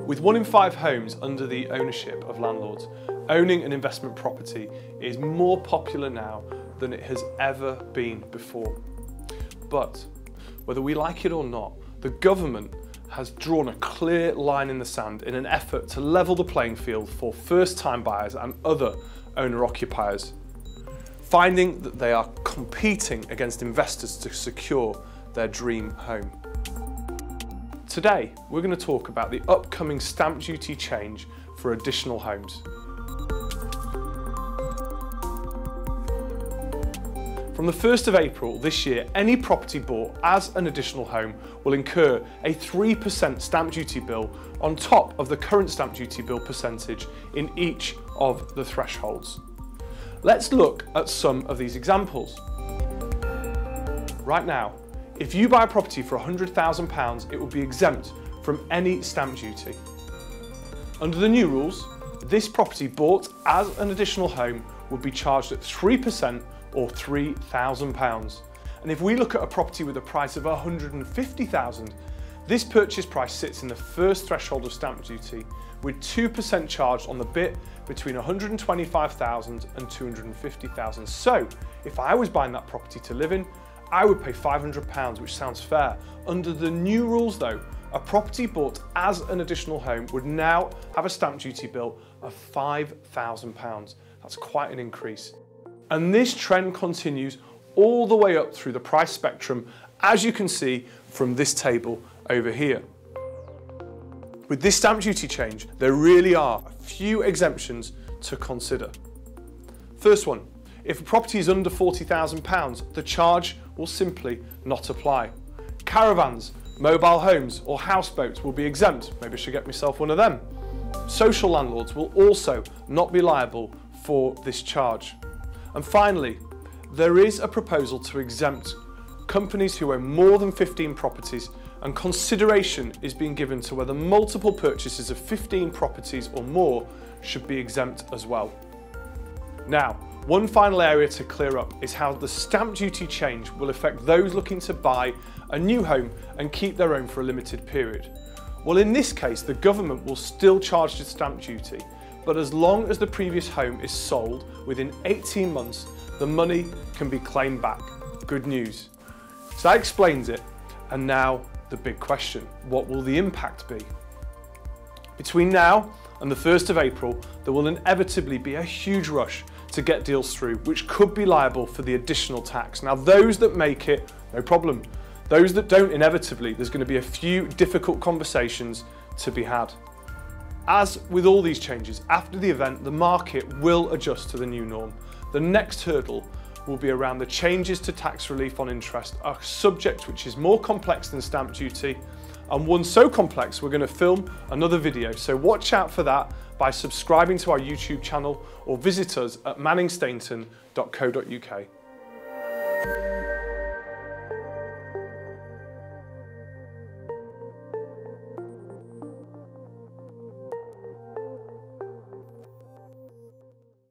With 1 in 5 homes under the ownership of landlords, owning an investment property is more popular now than it has ever been before. But whether we like it or not, the government has drawn a clear line in the sand in an effort to level the playing field for first-time buyers and other owner-occupiers, finding that they are competing against investors to secure their dream home. Today, we're going to talk about the upcoming stamp duty change for additional homes. From the 1st of April this year, any property bought as an additional home will incur a 3% stamp duty bill on top of the current stamp duty bill percentage in each of the thresholds. Let's look at some of these examples. Right now, if you buy a property for £100,000, it will be exempt from any stamp duty. Under the new rules, this property bought as an additional home would be charged at 3% or £3,000. And if we look at a property with a price of £150,000, this purchase price sits in the first threshold of stamp duty with 2% charged on the bit between £125,000 and £250,000. So if I was buying that property to live in, I would pay £500, which sounds fair. Under the new rules though, a property bought as an additional home would now have a stamp duty bill of £5,000. That's quite an increase. And this trend continues all the way up through the price spectrum, as you can see from this table over here. With this stamp duty change, there really are a few exemptions to consider. First one, if a property is under £40,000, the charge will simply not apply. Caravans, mobile homes or houseboats will be exempt. Maybe I should get myself one of them. Social landlords will also not be liable for this charge. And finally, there is a proposal to exempt companies who own more than 15 properties, and consideration is being given to whether multiple purchases of 15 properties or more should be exempt as well. Now, one final area to clear up is how the stamp duty change will affect those looking to buy a new home and keep their own for a limited period. Well, in this case, the government will still charge the stamp duty, but as long as the previous home is sold within 18 months, the money can be claimed back. Good news. So that explains it. And now the big question, what will the impact be? Between now and the 1st of April, there will inevitably be a huge rush to get deals through, which could be liable for the additional tax. Now, those that make it, no problem. Those that don't, inevitably, there's going to be a few difficult conversations to be had. As with all these changes, after the event, the market will adjust to the new norm. The next hurdle will be around the changes to tax relief on interest, a subject which is more complex than stamp duty, and one so complex we're going to film another video. So watch out for that by subscribing to our YouTube channel or visit us at manningstainton.co.uk.